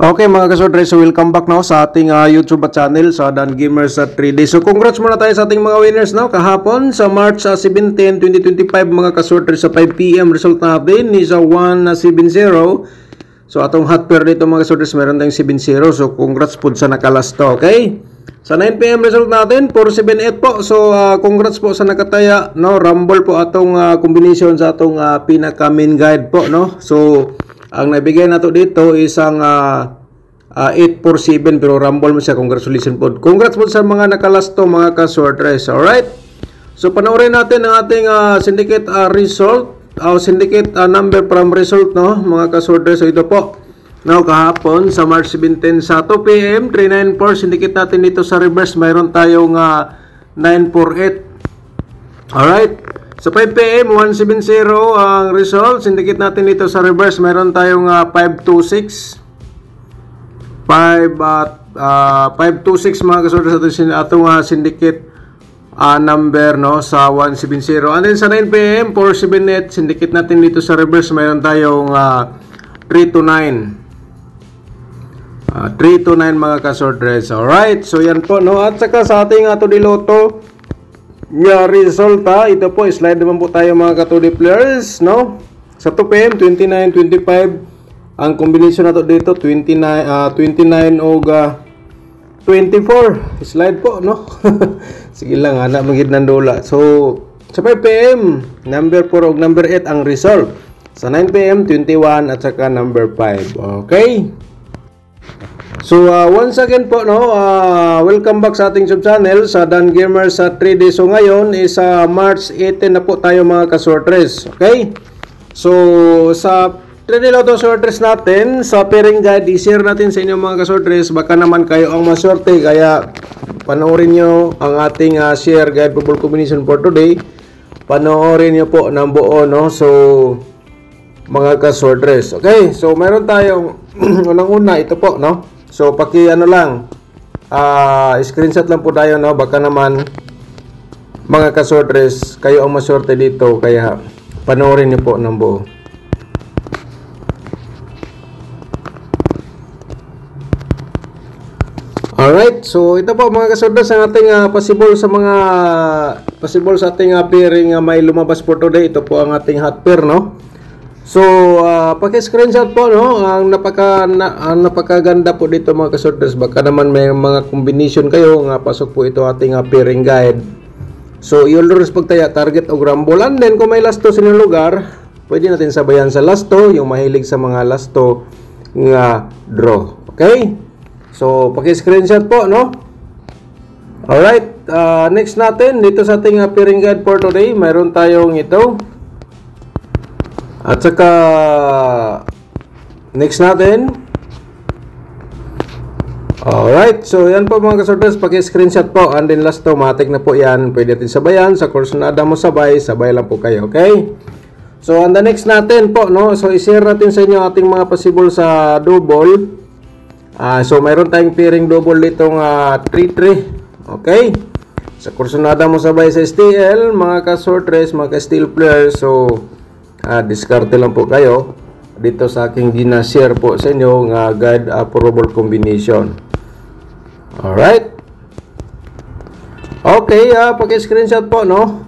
Okay mga kasordre, so welcome back now sa ating YouTube channel sa Dan Gamers at 3D. So congrats muna tayo sa ating mga winners now kahapon sa March 17, 2025 mga kasordre sa 5 PM result natin ni sa 170. So atong hot pair dito mga kasordre meron tayong 70. So congrats po sa nakalasto, okay? Sa 9 PM result natin 478 po. So congrats po sa nakataya, no? Rumble po atong combination sa atong pinaka main guide po, no? So ang nabigay nato dito isang 847 pero rumble mo siya. Congratulations po. Congrats po sa mga nakalasto mga ka-sortress. Alright. So panoorin natin ang ating syndicate result. Syndicate number from result, no mga ka-sortress. So ito po. Now kahapon sa March 17 sa 2 PM 394 syndicate natin dito sa reverse. Mayroon tayong 948. Alright. Sa 5 PM 170 ang result. Syndicate natin dito sa reverse. Mayroon tayong 526 526 mga kasorte sa atong syndicate number, no, sa 170. And then sa 9 PM 478 syndicate natin dito sa reverse. Mayroon tayong 329 329 mga kasorte. Alright, so yan po, no. At saka sa ating Diloto resulta, ito po, slide naman po tayo mga ka-2D players, no? Sa 2 PM, 29, 25, ang combination na to dito, 29 o 24, slide po, no? Sige lang, anak magid ng dola. So, sa 5 PM, number 4 o number 8 ang result. Sa 9 PM, 21 at saka number 5, okay? So once again po, no, welcome back sa ating sub-channel sa Dan Gamers sa 3D. So ngayon is March 18 na po tayo mga ka-sortress. Okay? So sa 3D Lotto sortress natin, sa pairing guide, i-share natin sa inyo mga ka-sortress. Baka naman kayo ang maswerte, kaya panoorin nyo ang ating share guide for ball combination for today. Panoorin nyo po ng buo, no? So mga ka-sortress. Okay? So meron tayong unang-una, ito po, no? So paki ano lang, screenshot lang po tayo, no? Baka naman mga ka-sortress kayo ang maswerte dito, kaya panoorin niyo po ng buo. Alright, so ito po mga ka-sortress ang ating possible sa ating pairing may lumabas for today. Ito po ang ating hot pair, no? So, paki-screenshot po, no? Ang napakaganda po dito mga ka-sortress. Baka naman may mga combination kayo nga pasok po ito ating pairing guide. So, i-always pagtaya target o rumble. And then, kung may lasto sa inyong lugar, pwede natin sabayan sa lasto, yung mahilig sa mga lasto nga draw. Okay? So, paki-screenshot po, no? Alright, next natin, dito sa ating pairing guide for today, mayroon tayong ito. At saka next natin. Alright, so yan po mga ka-sortress, paki-screenshot po. And then last automatic na po yan. Pwede natin sabayan. Sa course na mo sabay lang po kayo, okay? So on the next natin po, no? So i-share natin sa inyo ating mga possible sa double. So mayroon tayong pairing double ditong 3-3, okay? Sa course na mo sabay sa STL, mga ka-sortress, mga ka-steel players. So diskarte lang po kayo dito sa aking gina-share po sa inyo nga guide probable combination. Alright, okay, paki-screenshot po, no?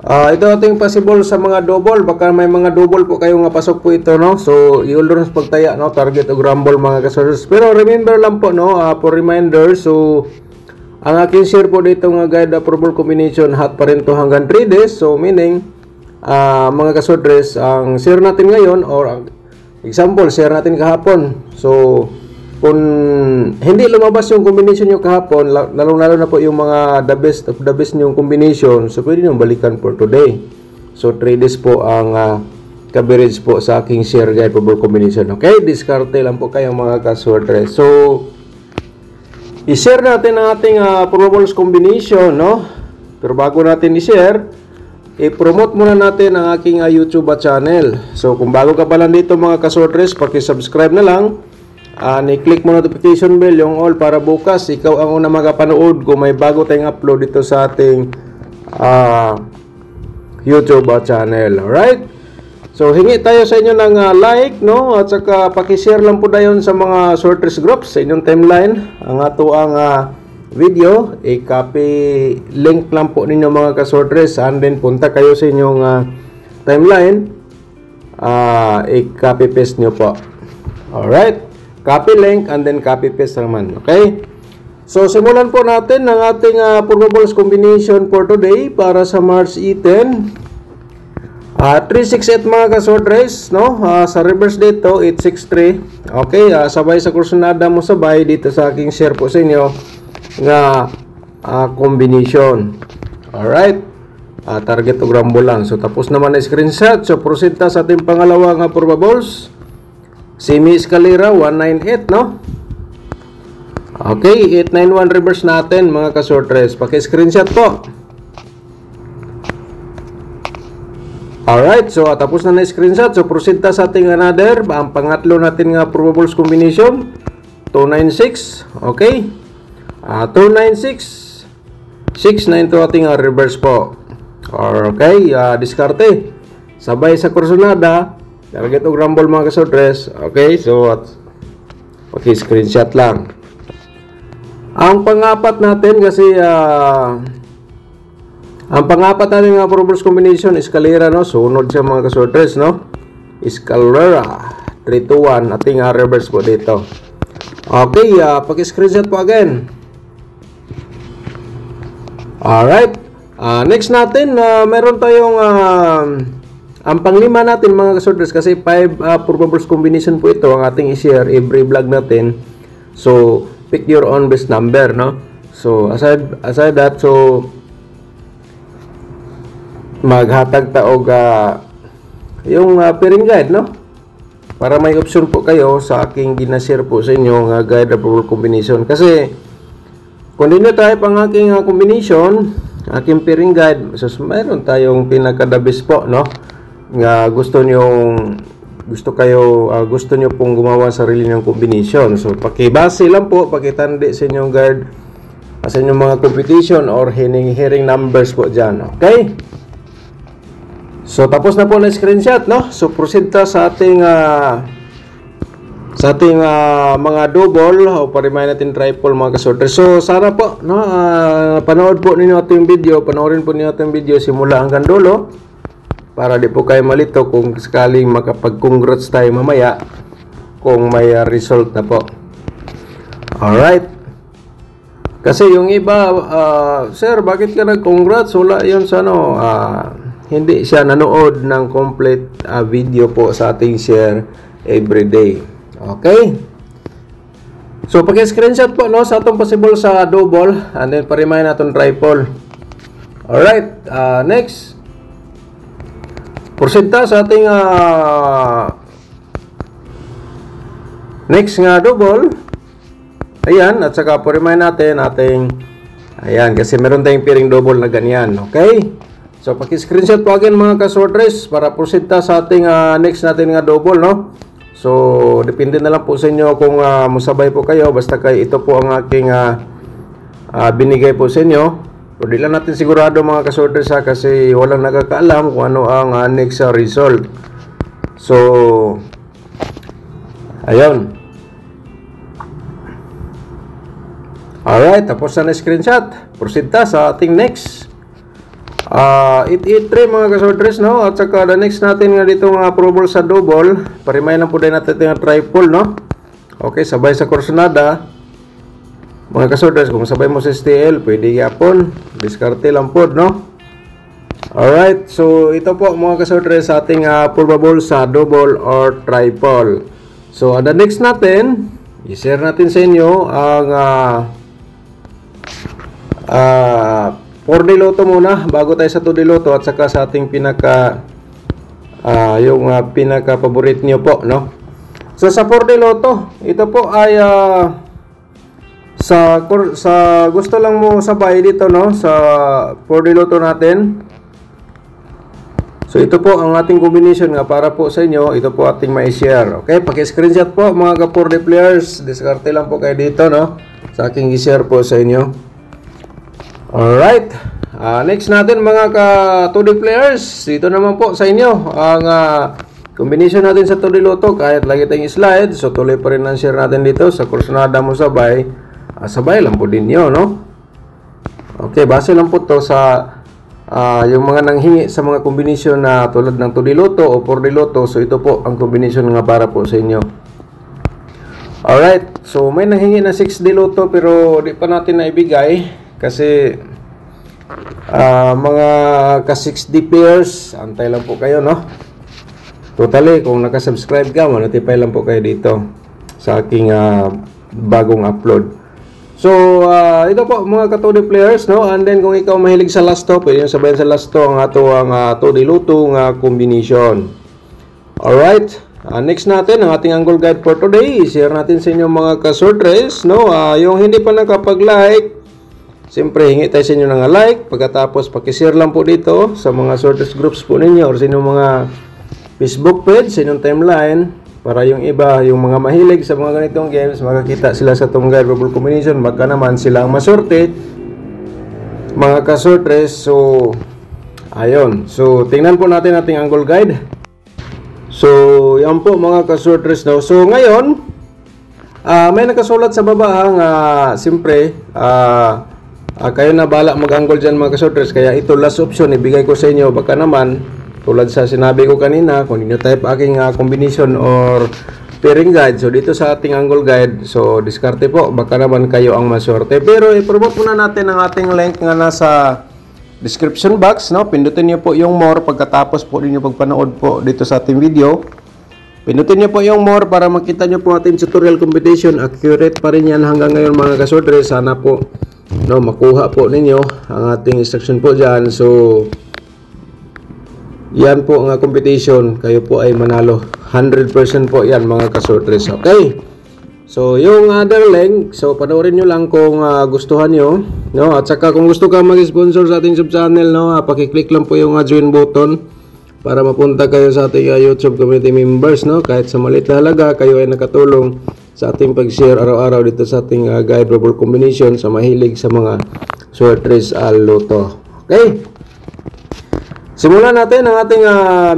Ito ating possible sa mga double. Baka may mga double po kayo nga pasok po ito, no? So i-always pagtaya, no, target o rumble mga ka-sortress. Pero remember lang po, no, for reminder, so ang aking share po dito nga guide probable combination hot pa rin to hanggang 3 days. So meaning mga ka-sortress, ang share natin ngayon, or example, share natin kahapon. So, kung hindi lumabas yung combination nyo kahapon, lalong-lalo na po yung mga the best of the best yung combination, so pwede nyo balikan for today. So, 3 days po ang coverage po sa aking share guide for combination. Okay? Diskarte lang po kayo mga ka-sortress. So, i-share natin ang ating probable combination, no? Pero bago natin i-share, i-promote muna natin ang aking YouTube channel. So, kung bago ka pa lang dito mga ka-sortress, paki-subscribe na lang. Ni-click mo notification bell, yung all, para bukas ikaw ang una magapanood kung may bago tayong upload dito sa ating YouTube channel. Alright? So hingi tayo sa inyo ng like, no, at saka paki-share lang po dayon sa mga sorters groups sa inyong timeline ang ato ang video. I-copy link lang po ninyo mga ka-sorters, and then punta kayo sa inyong timeline, i-copy paste nyo po. Alright, copy link and then copy paste naman. Okay, so simulan po natin ang ating probables combination for today para sa March 18. 368 mga ka-sorters, no? Sa reverse dito 863. Okay, sabay sa kursunada mo, sabay dito sa aking share po sa inyo nga combination. Alright, target to grumble lang. So tapos naman na screenshot. So proceed ta sa ating pangalawa nga probables, semi escalera 198, no? Okay, 891 reverse natin mga ka-sorters. Paki-screenshot po. Alright, so tapos na screenshot. So proceed ta sa ating another, ang pangatlo natin nga probables combination 296. Okay, 296 692 ating reverse po. Okay, diskarte sabay sa kursunada, target o grumble mga ka-sorters. Okay, so okay, screenshot lang. Ang pangapat natin kasi ang pangapat natin nga probables combination escalera, no? Sunod siya mga ka-sorters, no? Escalera 321 ating reverse po dito. Okay, paki-screenshot po again. Alright, next natin, meron tayong ang panglima natin mga ka-sorters, kasi 5 probables combination po ito ang ating i-share every vlog natin. So pick your own best number, no? So aside that, so maghatag ta og yung pairing guide, no? Para may option po kayo sa aking ginashare po sa inyo nga guide probable combination. Kasi kung hindi tayo pang aking combination, aking pairing guide, so mayroon tayong pinaka-the best po, no? Nga gusto nyo pong gumawa sarili ng combination. So pakibase lang po, pakitandi sa inyong guide, sa inyong mga competition or hearing numbers po dyan. Okay, so tapos na po na screenshot, no? So proceed ta sa ating mga double o parimay natin triple mga ka-sorters. So sana po, no, panood po ninyo ating video, panoorin po ninyo ating video simula hanggang dulo para di po kayo malito kung sakaling makapag-congrats tayo mamaya kung may result na po. Alright, kasi yung iba, sir, bakit ka nag-congrats? Wala yun sa ano, hindi siya nanood ng complete video po sa ating share everyday. Okay, so paki-screenshot po, no, sa atong possible sa double and then parimay natin triple. Alright, next proceed ta sa ating next nga double. Ayan, at saka parimay natin ating, ayan, kasi meron tayong pairing double na ganyan. Okay, so paki-screenshot po again mga ka-sorters para proceed ta sa ating next natin nga double, no? So depende na lang po sa inyo kung musabay po kayo, basta kayo ito po ang aking binigay po sa inyo. So di lang natin sigurado mga ka-sorters kasi walang nakakaalam kung ano ang next result. So ayun. Alright, tapos na screenshot. Proceed ta sa ating next 883 mga ka-sorters, no? At saka the next natin nga dito nga probable sa double, parimay lang po din natin yung triple, no? Okay, sabay sa kursunada mga ka-sorters. Kung sabay mo sa STL, pwede yapon, diskarte lang po, no? Alright, so ito po mga ka-sorters sa ating probable sa double or triple. So the next natin, i-share natin sa inyo ang 4D Lotto muna bago tayo sa 2D Lotto at saka sa ating pinaka yung pinaka paborito niyo po, no? So sa 4D Lotto, ito po ay sa gusto lang mo sabay dito, no, sa 4D Lotto natin. So ito po ang ating combination nga para po sa inyo, ito po ating mai-share. Okay, paki-screenshot po mga ka-4D players, diskarte lang po kayo dito, no, sa aking i-share po sa inyo. Alright. Next natin mga ka-2D players. Ito naman po sa inyo ang combination natin sa 2D Lotto. Kahit lagi tayong slide, so tuloy pa rin ang share natin dito sa Kursunada Mo Sabay. Sabay lang po din nyo, no? Okay, base lang po to sa yung mga nanghingi sa mga kombinasyon na tulad ng 2D Lotto o 4D Lotto. So ito po ang kombinasyon nga para po sa inyo. Alright, so may nanghingi na 6D Lotto pero di pa natin naibigay kasi mga ka 6D players, antay lang po kayo, no? Totally, kung nakasubscribe ka, notify lang po kayo dito sa aking bagong upload. So, ito po mga ka-2D players, no? And then kung ikaw mahilig sa Lasto, pwede nyo sabayan sa Lasto ang ato ang 2D Lotto nga combination. Alright, next natin ang ating angle guide for today. Share natin sa inyo mga ka-sortress, no? Yung hindi pa nakapag-like, siyempre hingi tayo sa inyo ng like. Pagkatapos pakishare lang po dito sa mga sortress groups po ninyo or sa inyong mga Facebook page, sa inyong timeline, para yung iba, yung mga mahilig sa mga ganitong games, makakita sila sa itong guide verbal combination. Baka naman sila ang masorte, mga ka-sortress. So, ayun. So, tingnan po natin ating angle guide. So, yan po mga ka-sortress. No? So, ngayon, may nakasulat sa baba siyempre, kayo na bala mag-angle dyan mga ka-sortress. Kaya ito last option, ibigay ko sa inyo. Baka naman, tulad sa sinabi ko kanina, kung hindi nyo type aking combination or pairing guide, so dito sa ating angle guide, so diskarte po, baka naman kayo ang maswerte. Pero i-promote muna natin ang ating link nga nasa description box, no? Pindutin nyo po yung more pagkatapos po ninyo pagpanood po dito sa ating video. Pindutin nyo po yung more para makita nyo po ating tutorial competition. Accurate pa rin yan hanggang ngayon mga ka-sortress. Sana po, no, makuha po ninyo ang ating instruction po dyan. So, yan po ang competition, kayo po ay manalo 100% po yan mga ka-sortress. Okay, so yung other link, so panoorin nyo lang kung gustuhan nyo, no? At saka kung gusto ka mag-sponsor sa ating sub-channel, no, pakiclick lang po yung join button para mapunta kayo sa ating YouTube community members, no? Kahit sa maliit na halaga, kayo ay nakatulong sa ating pag-share araw-araw dito sa ating guide verbal combination sa mahilig sa mga sortress Lotto. Okay, simulan natin ang ating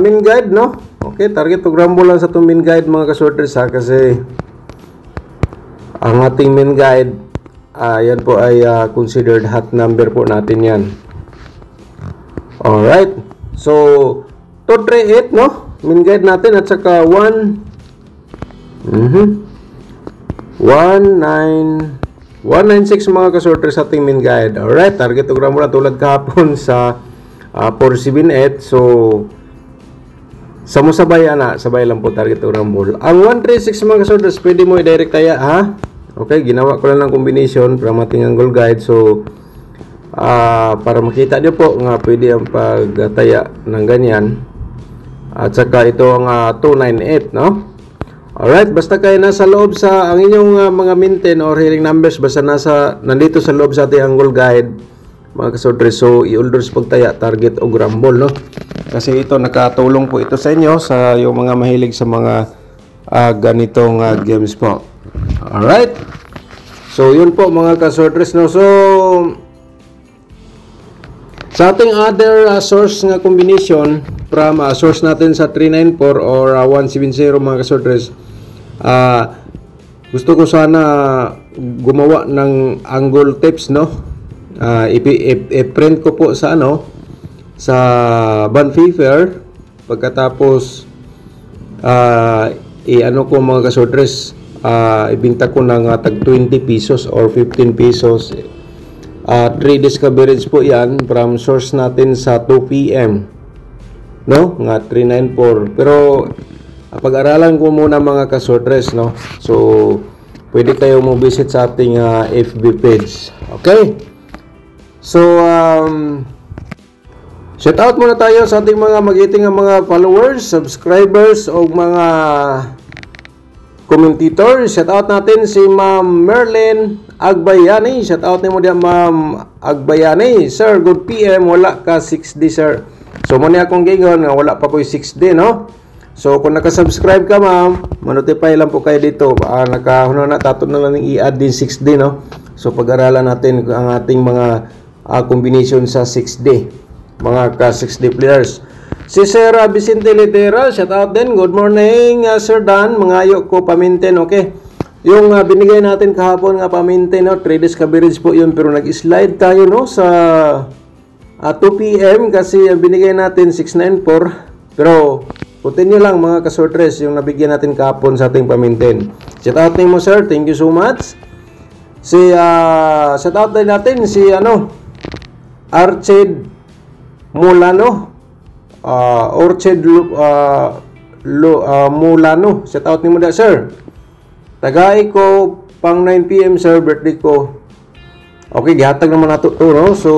main guide, no? Okay, target to grumble lang sa itong main guide mga ka-sortress kasi ang ating main guide, yan po ay considered hot number po natin yan. Alright, so 238, no? Main guide natin at saka 196 mga ka-sortress sa ating main guide. Alright, target to grumble lang tulad kahapon sa 478. So sa mo sabay sabay lang po target to rumble. Ang 136 mga ka-sortress, pwede mo i-direct kaya, ha? Okay, ginawa ko lang ng combination para mating angle guide. So para makita nyo po nga pwede ang pagtaya ng ganyan. At saka ito ang 298, no? Alright, basta kayo nasa loob sa ang inyong mga maintain or hearing numbers, basta nandito sa loob sa ating angle guide mga ka-sortress, so i-orders pagtaya, target o grumble, no? Kasi ito nakatulong po ito sa inyo sa yung mga mahilig sa mga ganitong games po. Alright, so yun po mga ka-sortress, no? So sa ating other source nga combination from source natin sa 394 or 170 mga ka-sortress, gusto ko sana gumawa ng angle tips, no? I-print ko po sa sa bond paper. Pagkatapos i-ano ko mga ka-sortress, ibinta ko ng tag 20 pesos or 15 pesos. 3 days coverage po yan from source natin sa 2 PM, no? Nga 394. Pero pag-aralan ko muna mga ka-sortress, no? So pwede kayo mo visit sa ating FB page. Okay, so shout out muna tayo sa ating mga magiting mga followers, subscribers o mga commentators. Shout out natin si Ma'am Merlin Agbayani. Shout out nimo diyan Ma'am Agbayani. Sir, good PM, wala ka 6D sir. So mo ni akong gingon nga wala pa ko 6D, no? So kung naka-subscribe ka ma'am, ma-notify lang po kayo dito. Nakahuno na tato na lang i-add din 6D, no? So pag-aralan natin ang ating mga combination sa 6D, mga ka 6D players. Si Sir Vicente Litera, shout out din. Good morning, Sir Dan. Mangayo ko paminten, okay? Yung binigay natin kahapon nga paminten, no? 3 days coverage po yun, pero nag-slide tayo, no? Sa 2 p.m. kasi binigay natin 694. Pero continue lang mga kasortres yung nabigyan natin kahapon sa ating paminten. Shout out din mo, sir. Thank you so much. Shout out din natin si Arched Mulano. Orchid Mulano. Shout out ni mo da, sir. Tagay ko pang 9 p.m. sir, birthday ko. Okay, gihatag naman nato to, no? So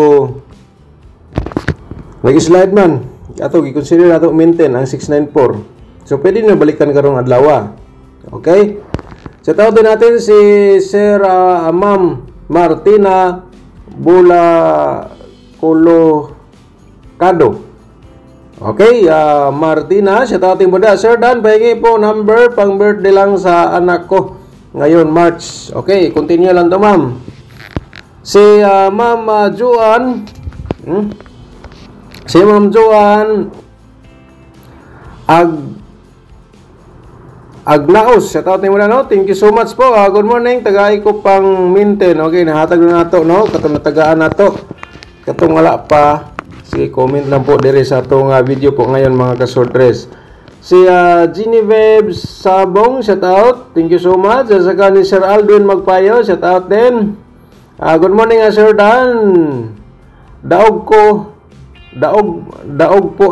nag-slide man. Ato gi-consider nato maintain ang 694. So pwede na balikan karong adlaw. Okay? Shout out din natin si Sir Ma'am Martina Bula Colocado. Okay, Martina, shout out mo da. Sir Dan, pahingi po number pang birthday lang sa anak ko ngayon March. Okay, continue lang to, ma'am. Si Ma'am Joan, si Ma'am Joan Agnaos, shout out mo da, no? Thank you so much po. Good morning, tagay ko pang maintain. Okay, nahatag na nato, no? Katong natagaan nato. Katong wala pa. Sige, comment lang po dire sa atong video po ngayon mga kasortres. Si Genevieve Sabong, shout out. Thank you so much. At saka ni Sir Aldwin Magpayo, shout out din. Good morning, Sir Dan. Daog po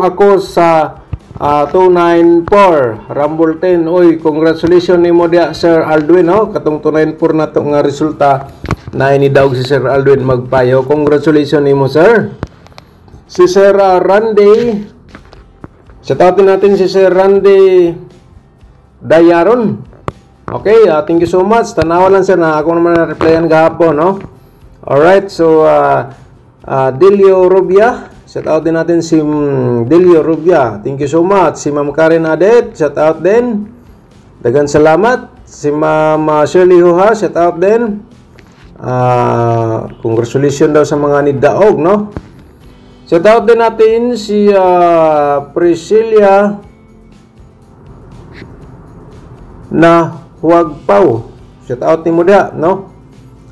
ako sa 294 Rumble 10. Oy, congratulations nimo dia Sir Aldwin, no? Katong 294 na to nga resulta na inidaog si Sir Aldwin Magpayo. Congratulations nimo, sir. Si Sir Randy, shoutout natin si Sir Randy Dayaron. Okay, thank you so much. Tanawa lang, sir, na ako naman na-replyan gahapon, no? Alright, so Delio Rubia, shoutout din natin si Delio Rubia. Thank you so much. Si Ma'am Karen Adet, shoutout din. Dagan salamat. Si Ma'am Shirley Huha, shoutout din. Congratulations daw sa mga nidaog, no? Shout out din natin si Priscilla na Huwagpaw. Shout out ni mo dia, no?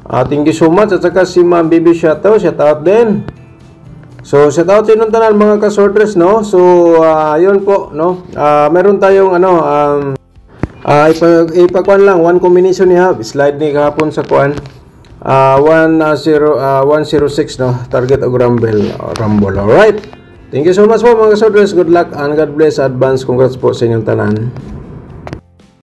Thank you so much. At saka si Ma'am Bibi Shato, shout out din. So shout out din ng tanan mga kasortres, no? So yun po, no? Meron tayong ipakuan lang one combination niya, slide ni kahapon sa kuan. 106, no, target og rumble. Alright, thank you so much po mga kasortres. Good luck and God bless. Advance congrats po sa inyong tanan.